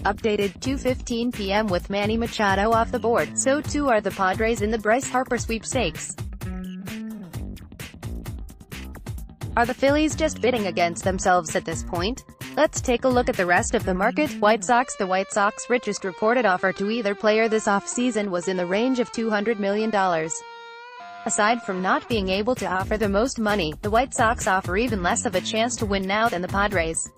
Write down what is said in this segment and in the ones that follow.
updated 2:15 p.m. with Manny Machado off the board. So too are the Padres in the Bryce Harper sweepstakes. Are the Phillies just bidding against themselves at this point? Let's take a look at the rest of the market. White Sox. The White Sox richest reported offer to either player this offseason was in the range of $200 million. Aside from not being able to offer the most money, the White Sox offer even less of a chance to win now than the Padres.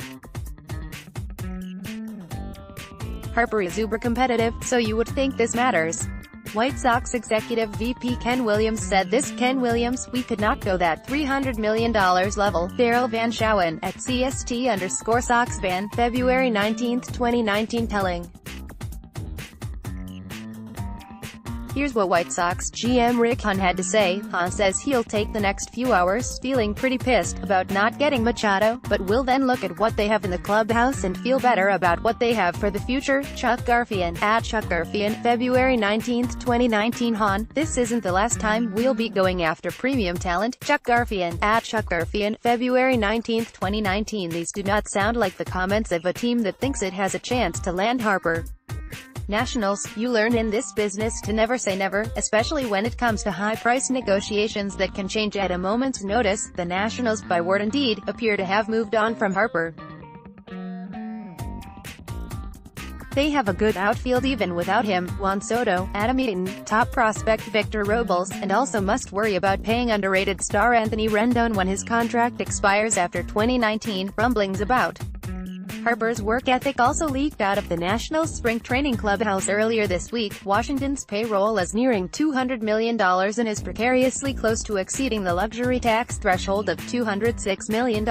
Harper is uber competitive, so you would think this matters. White Sox executive VP Ken Williams said this. Ken Williams, we could not go that $300 million level. Daryl Van Schouwen, at CST_SoxFan, February 19, 2019 telling. Here's what White Sox GM Rick Hahn had to say. Hahn says he'll take the next few hours, feeling pretty pissed about not getting Machado, but will then look at what they have in the clubhouse and feel better about what they have for the future. Chuck Garfian, at Chuck Garfian, February 19, 2019 Hahn, this isn't the last time we'll be going after premium talent. Chuck Garfian, at Chuck Garfian, February 19, 2019 These do not sound like the comments of a team that thinks it has a chance to land Harper. Nationals, you learn in this business to never say never, especially when it comes to high-price negotiations that can change at a moment's notice. The Nationals, by word and deed, appear to have moved on from Harper. They have a good outfield even without him. Juan Soto, Adam Eaton, top prospect Victor Robles, and also must worry about paying underrated star Anthony Rendon when his contract expires after 2019. Rumblings about Harper's work ethic also leaked out of the Nationals' spring training clubhouse earlier this week. Washington's payroll is nearing $200 million and is precariously close to exceeding the luxury tax threshold of $206 million.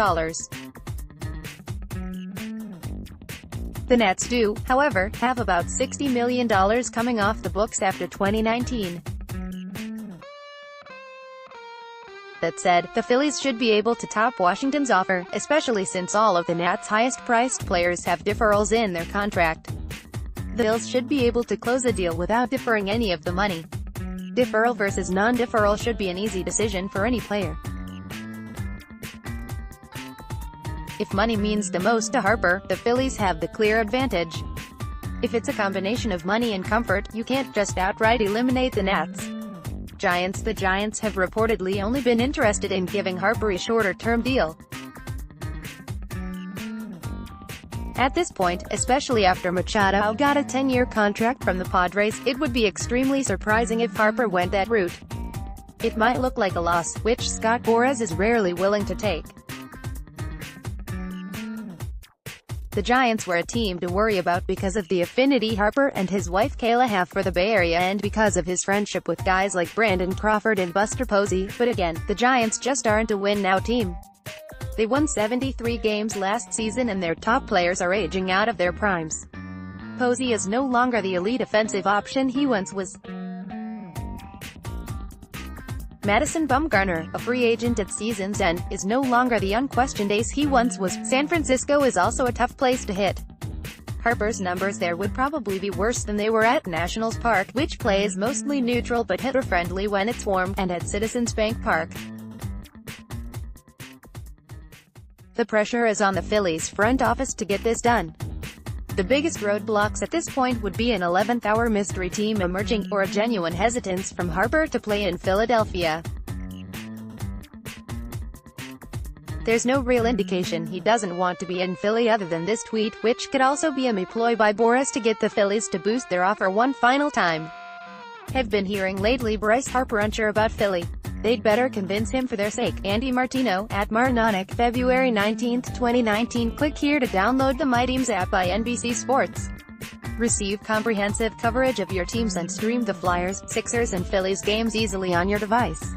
The Nets do, however, have about $60 million coming off the books after 2019. That said, the Phillies should be able to top Washington's offer, especially since all of the Nats' highest-priced players have deferrals in their contract. The Phillies should be able to close a deal without deferring any of the money. Deferral versus non-deferral should be an easy decision for any player. If money means the most to Harper, the Phillies have the clear advantage. If it's a combination of money and comfort, you can't just outright eliminate the Nats. Giants. The Giants have reportedly only been interested in giving Harper a shorter-term deal. At this point, especially after Machado got a 10-year contract from the Padres, it would be extremely surprising if Harper went that route. It might look like a loss, which Scott Boras is rarely willing to take. The Giants were a team to worry about because of the affinity Harper and his wife Kayla have for the Bay Area and because of his friendship with guys like Brandon Crawford and Buster Posey, but again, the Giants just aren't a win-now team. They won 73 games last season and their top players are aging out of their primes. Posey is no longer the elite offensive option he once was. Madison Bumgarner, a free agent at season's end, is no longer the unquestioned ace he once was. San Francisco is also a tough place to hit. Harper's numbers there would probably be worse than they were at Nationals Park, which plays mostly neutral but hitter-friendly when it's warm, and at Citizens Bank Park. The pressure is on the Phillies front office to get this done. The biggest roadblocks at this point would be an 11th-hour mystery team emerging, or a genuine hesitance from Harper to play in Philadelphia. There's no real indication he doesn't want to be in Philly other than this tweet, which could also be a ploy by Boras to get the Phillies to boost their offer one final time. Have been hearing lately Bryce Harper unsure about Philly. They'd better convince him for their sake. Andy Martino, at Marnonic, February 19, 2019 Click here to download the My Teams app by NBC Sports. Receive comprehensive coverage of your teams and stream the Flyers, Sixers and Phillies games easily on your device.